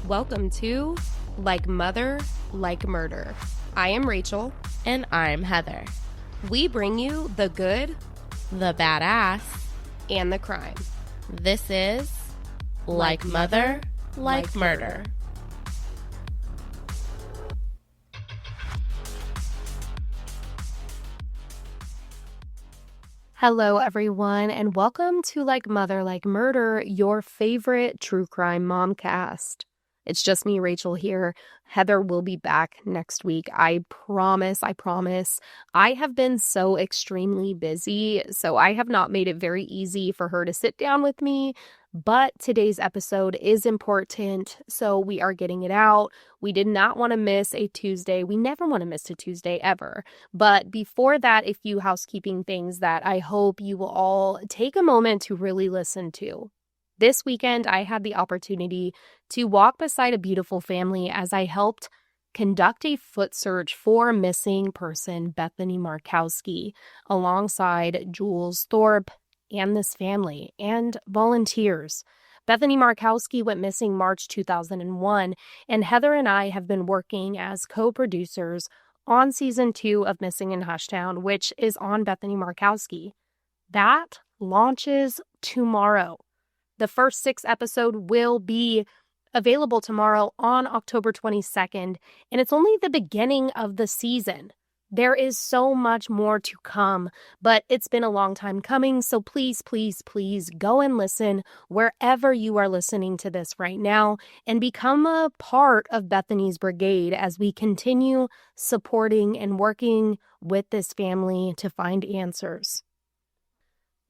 Welcome to Like Mother, Like Murder. I am Rachel. And I'm Heather. We bring you the good, the badass, and the crime. This is Like Mother, Like Murder. Hello, everyone, and welcome to Like Mother, Like Murder, your favorite true crime momcast. It's just me, Rachel, here. Heather will be back next week. I promise. I have been so extremely busy, so I have not made it very easy for her to sit down with me. But today's episode is important, so we are getting it out. We did not want to miss a Tuesday. We never want to miss a Tuesday ever. But before that, a few housekeeping things that I hope you will all take a moment to really listen to. This weekend, I had the opportunity to walk beside a beautiful family as I helped conduct a foot search for missing person Bethany Markowski alongside Jules Thorpe and this family and volunteers. Bethany Markowski went missing March 2001, and Heather and I have been working as co-producers on season 2 of Missing in Hushtown, which is on Bethany Markowski. That launches tomorrow. The first 6 episode will be available tomorrow on October 22nd, and it's only the beginning of the season. There is so much more to come, but it's been a long time coming, so please go and listen wherever you are listening to this right now and become a part of Bethany's Brigade as we continue supporting and working with this family to find answers.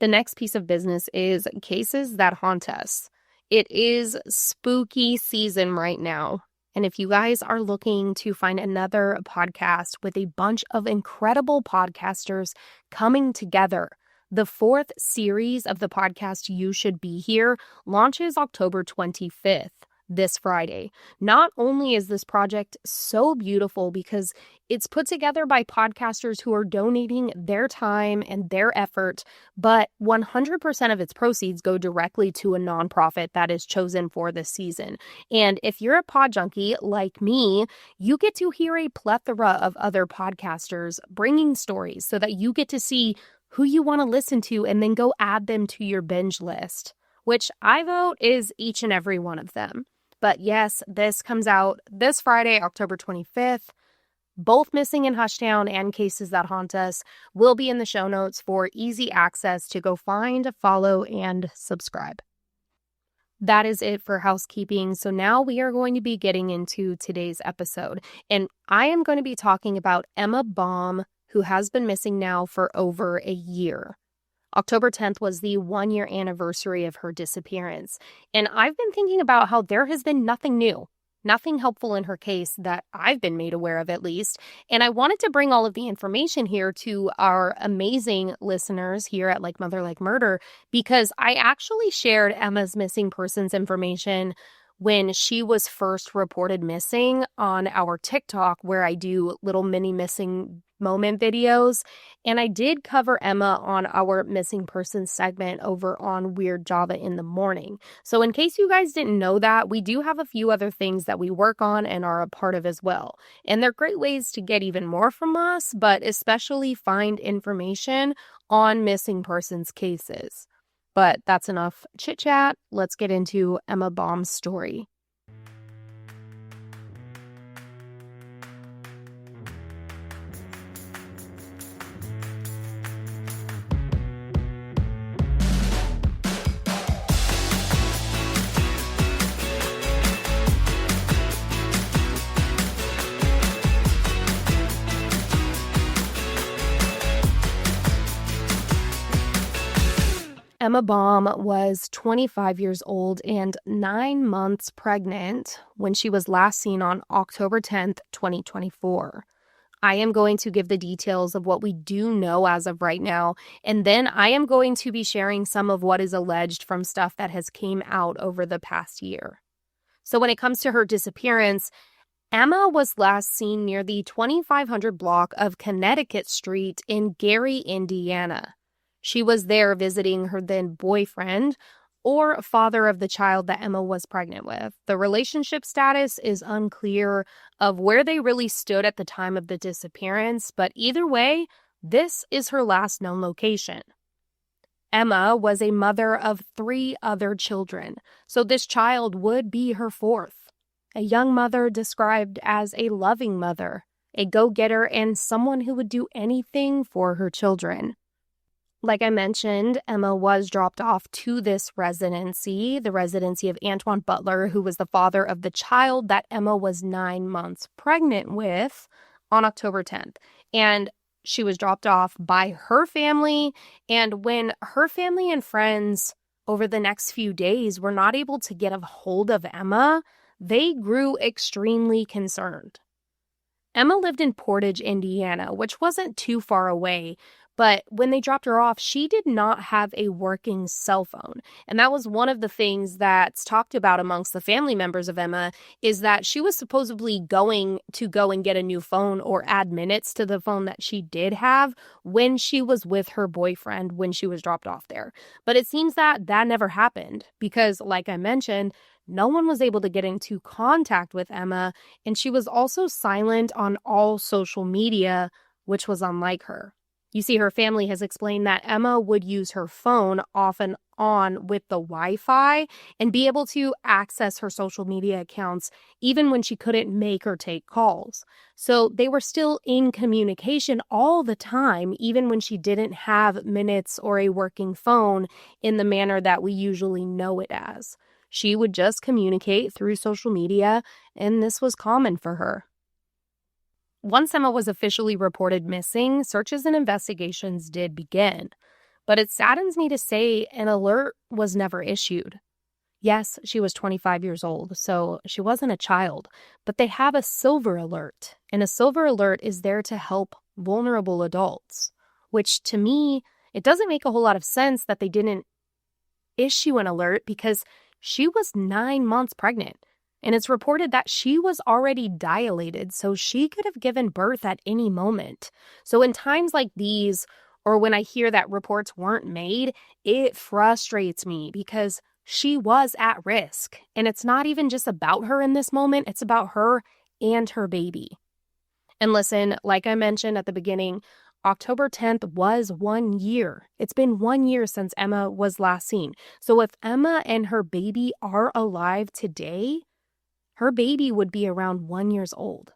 The next piece of business is cases that haunt us. It is spooky season right now. And if you guys are looking to find another podcast with a bunch of incredible podcasters coming together, the 4th series of the podcast You Should Be Here launches October 25th. This Friday. Not only is this project so beautiful because it's put together by podcasters who are donating their time and their effort, but 100% of its proceeds go directly to a nonprofit that is chosen for this season. And if you're a pod junkie like me, you get to hear a plethora of other podcasters bringing stories so that you get to see who you want to listen to and then go add them to your binge list, which I vote is each and every one of them. But yes, this comes out this Friday, October 25th. Both Missing in Hushtown and Cases That Haunt Us will be in the show notes for easy access to go find, follow, and subscribe. That is it for housekeeping. So now we are going to be getting into today's episode. And I am going to be talking about Emma Baum, who has been missing now for over a year. October 10th was the 1-year anniversary of her disappearance, and I've been thinking about how there has been nothing new, nothing helpful in her case that I've been made aware of at least, and I wanted to bring all of the information here to our amazing listeners here at Like Mother, Like Murder, because I actually shared Emma's missing persons information when she was first reported missing on our TikTok, where I do little mini missing moment videos, and I did cover Emma on our missing persons segment over on Weird Java in the Morning. So in case you guys didn't know that, we do have a few other things that we work on and are a part of as well. And they're great ways to get even more from us, but especially find information on missing persons cases. But that's enough chit chat. Let's get into Emma Baum's story. Emma Baum was 25 years old and 9 months pregnant when she was last seen on October 10th, 2024. I am going to give the details of what we do know as of right now, and then I am going to be sharing some of what is alleged from stuff that has came out over the past year. So when it comes to her disappearance, Emma was last seen near the 2500 block of Connecticut Street in Gary, Indiana. She was there visiting her then boyfriend, or father of the child that Emma was pregnant with. The relationship status is unclear of where they really stood at the time of the disappearance, but either way, this is her last known location. Emma was a mother of 3 other children, so this child would be her 4th. A young mother described as a loving mother, a go-getter, and someone who would do anything for her children. Like I mentioned, Emma was dropped off to this residency, the residency of Antoine Butler, who was the father of the child that Emma was 9 months pregnant with, on October 10th. And she was dropped off by her family. And when her family and friends over the next few days were not able to get a hold of Emma, they grew extremely concerned. Emma lived in Portage, Indiana, which wasn't too far away, but when they dropped her off, she did not have a working cell phone. And that was one of the things that's talked about amongst the family members of Emma, is that she was supposedly going to go and get a new phone or add minutes to the phone that she did have when she was with her boyfriend when she was dropped off there. But it seems that that never happened because, like I mentioned, no one was able to get into contact with Emma, and she was also silent on all social media, which was unlike her. You see, her family has explained that Emma would use her phone off and on with the Wi-Fi and be able to access her social media accounts even when she couldn't make or take calls. So they were still in communication all the time, even when she didn't have minutes or a working phone in the manner that we usually know it as. She would just communicate through social media, and this was common for her. Once Emma was officially reported missing, searches and investigations did begin. But it saddens me to say an alert was never issued. Yes, she was 25 years old, so she wasn't a child, but they have a silver alert, and a silver alert is there to help vulnerable adults, which to me, it doesn't make a whole lot of sense that they didn't issue an alert because she was 9 months pregnant. And it's reported that she was already dilated, so she could have given birth at any moment. So in times like these, or when I hear that reports weren't made, it frustrates me because she was at risk. And it's not even just about her in this moment, it's about her and her baby. And listen, like I mentioned at the beginning, October 10th was 1 year. It's been 1 year since Emma was last seen. So if Emma and her baby are alive today, her baby would be around 1 year old.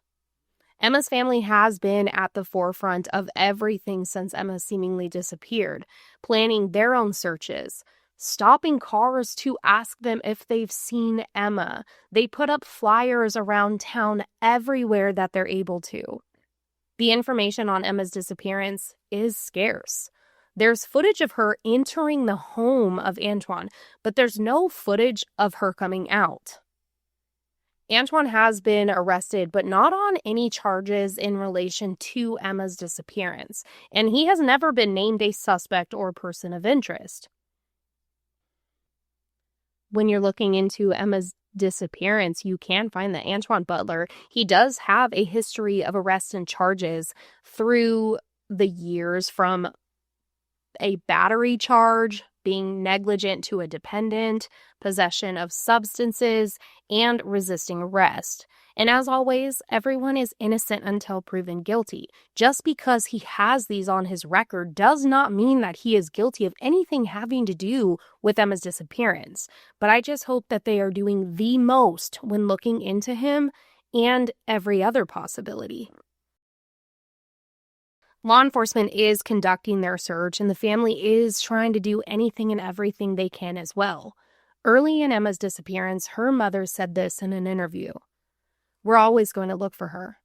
Emma's family has been at the forefront of everything since Emma seemingly disappeared, planning their own searches, stopping cars to ask them if they've seen Emma. They put up flyers around town everywhere that they're able to. The information on Emma's disappearance is scarce. There's footage of her entering the home of Antoine, but there's no footage of her coming out. Antoine has been arrested, but not on any charges in relation to Emma's disappearance, and he has never been named a suspect or person of interest. When you're looking into Emma's disappearance, you can find that Antoine Butler, he does have a history of arrests and charges through the years, from a battery charge, being negligent to a dependent, possession of substances, and resisting arrest. And as always, everyone is innocent until proven guilty. Just because he has these on his record does not mean that he is guilty of anything having to do with Emma's disappearance. But I just hope that they are doing the most when looking into him and every other possibility. Law enforcement is conducting their search, and the family is trying to do anything and everything they can as well. Early in Emma's disappearance, her mother said this in an interview: "We're always going to look for her.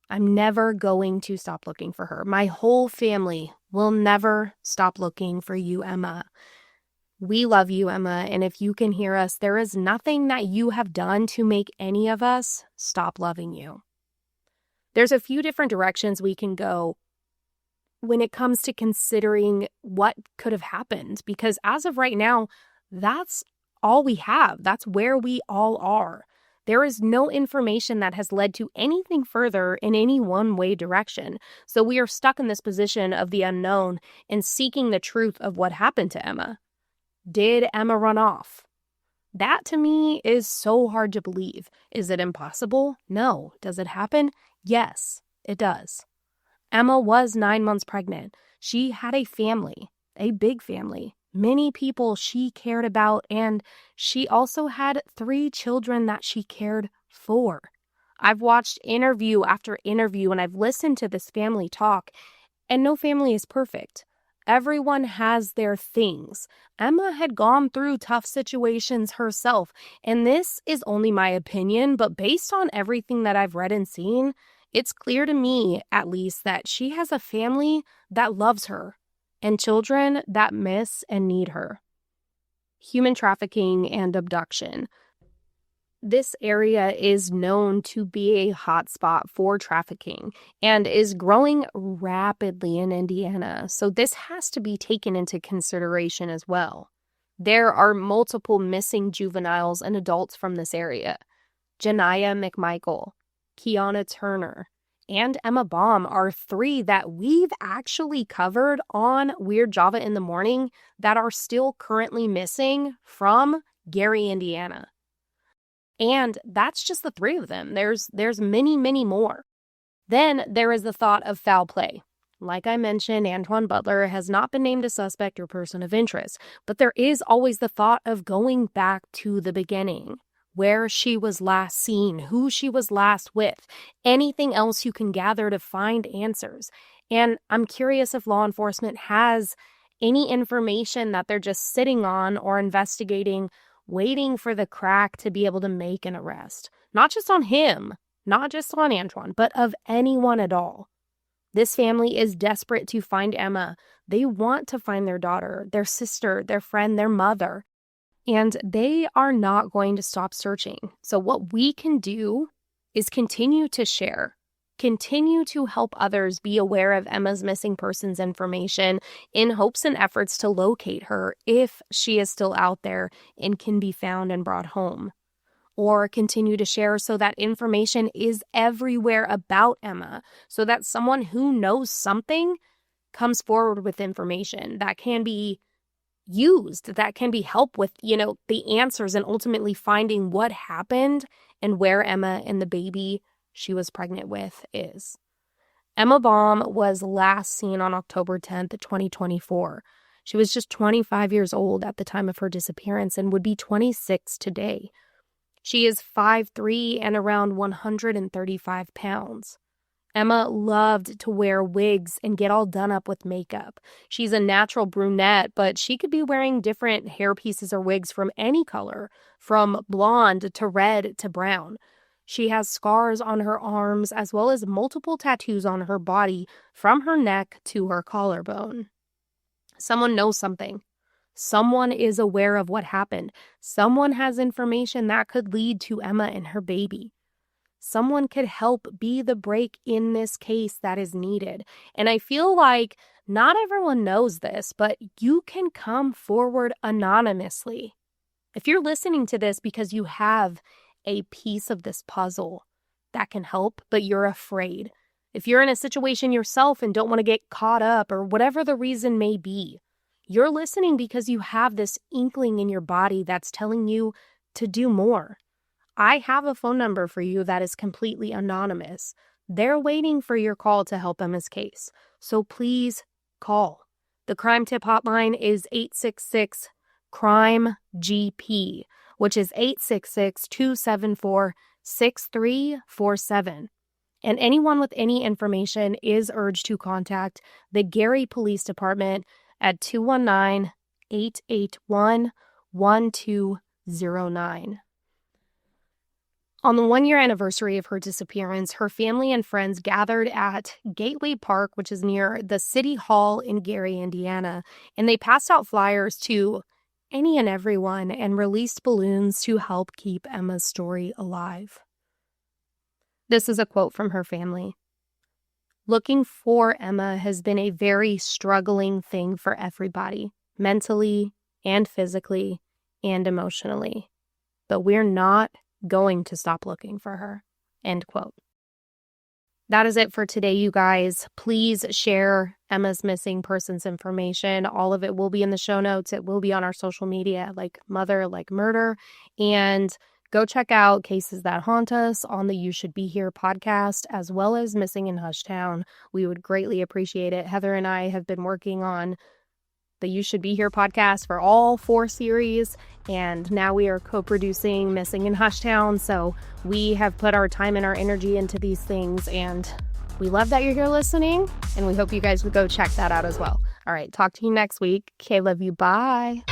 I'm never going to stop looking for her. My whole family will never stop looking for you, Emma. We love you, Emma, and if you can hear us, there is nothing that you have done to make any of us stop loving you." There's a few different directions we can go when it comes to considering what could have happened, because as of right now, that's all we have. That's where we all are. There is no information that has led to anything further in any one-way direction. So we are stuck in this position of the unknown and seeking the truth of what happened to Emma. Did Emma run off? That to me is so hard to believe. Is it impossible? No. Does it happen? Yes, it does. Emma was 9 months pregnant. She had a family, a big family, many people she cared about, and she also had 3 children that she cared for. I've watched interview after interview and I've listened to this family talk, and no family is perfect. Everyone has their things. Emma had gone through tough situations herself, and this is only my opinion, but based on everything that I've read and seen, it's clear to me, at least, that she has a family that loves her and children that miss and need her. Human trafficking and abduction. This area is known to be a hotspot for trafficking and is growing rapidly in Indiana, so this has to be taken into consideration as well. There are multiple missing juveniles and adults from this area. Janiyah McMichael, Kiana Turner, and Emma Baum are 3 that we've actually covered on Weird Java in the Morning that are still currently missing from Gary, Indiana. And that's just the 3 of them. There's many, many more. Then there is the thought of foul play. Like I mentioned, Antoine Butler has not been named a suspect or person of interest, but there is always the thought of going back to the beginning, where she was last seen, who she was last with, anything else you can gather to find answers. And I'm curious if law enforcement has any information that they're just sitting on or investigating, waiting for the crack to be able to make an arrest. Not just on him, not just on Antoine, but of anyone at all. This family is desperate to find Emma. They want to find their daughter, their sister, their friend, their mother. And they are not going to stop searching. So what we can do is continue to share, continue to help others be aware of Emma's missing persons information in hopes and efforts to locate her if she is still out there and can be found and brought home. Or continue to share so that information is everywhere about Emma, so that someone who knows something comes forward with information that can be used, that can be help with, the answers and ultimately finding what happened and where Emma and the baby she was pregnant with is. Emma Baum was last seen on October 10th, 2024. She was just 25 years old at the time of her disappearance and would be 26 today. She is 5'3" and around 135 pounds. Emma loved to wear wigs and get all done up with makeup. She's a natural brunette, but she could be wearing different hair pieces or wigs from any color, from blonde to red to brown. She has scars on her arms as well as multiple tattoos on her body from her neck to her collarbone. Someone knows something. Someone is aware of what happened. Someone has information that could lead to Emma and her baby. Someone could help be the break in this case that is needed. And I feel like not everyone knows this, but you can come forward anonymously. If you're listening to this because you have a piece of this puzzle that can help, but you're afraid. If you're in a situation yourself and don't want to get caught up or whatever the reason may be, you're listening because you have this inkling in your body that's telling you to do more. I have a phone number for you that is completely anonymous. They're waiting for your call to help Emma's case. So please call. The crime tip hotline is 866-CRIME-GP, which is 866-274-6347. And anyone with any information is urged to contact the Gary Police Department at 219-881-1209. On the 1-year anniversary of her disappearance, her family and friends gathered at Gateway Park, which is near the City Hall in Gary, Indiana, and they passed out flyers to any and everyone and released balloons to help keep Emma's story alive. This is a quote from her family. Looking for Emma has been a very struggling thing for everybody, mentally and physically and emotionally. But we're not going to stop looking for her. End quote. That is it for today, you guys. Please share Emma's missing persons information. All of it will be in the show notes. It will be on our social media, like Mother, Like Murder. And go check out Cases That Haunt Us on the You Should Be Here podcast, as well as Missing in Hushtown. We would greatly appreciate it. Heather and I have been working on the You Should Be Here podcast for all 4 series, and now we are co-producing Missing in Hushtown, so we have put our time and our energy into these things, and we love that you're here listening, and we hope you guys would go check that out as well. All right, talk to you next week. Okay, love you. Bye.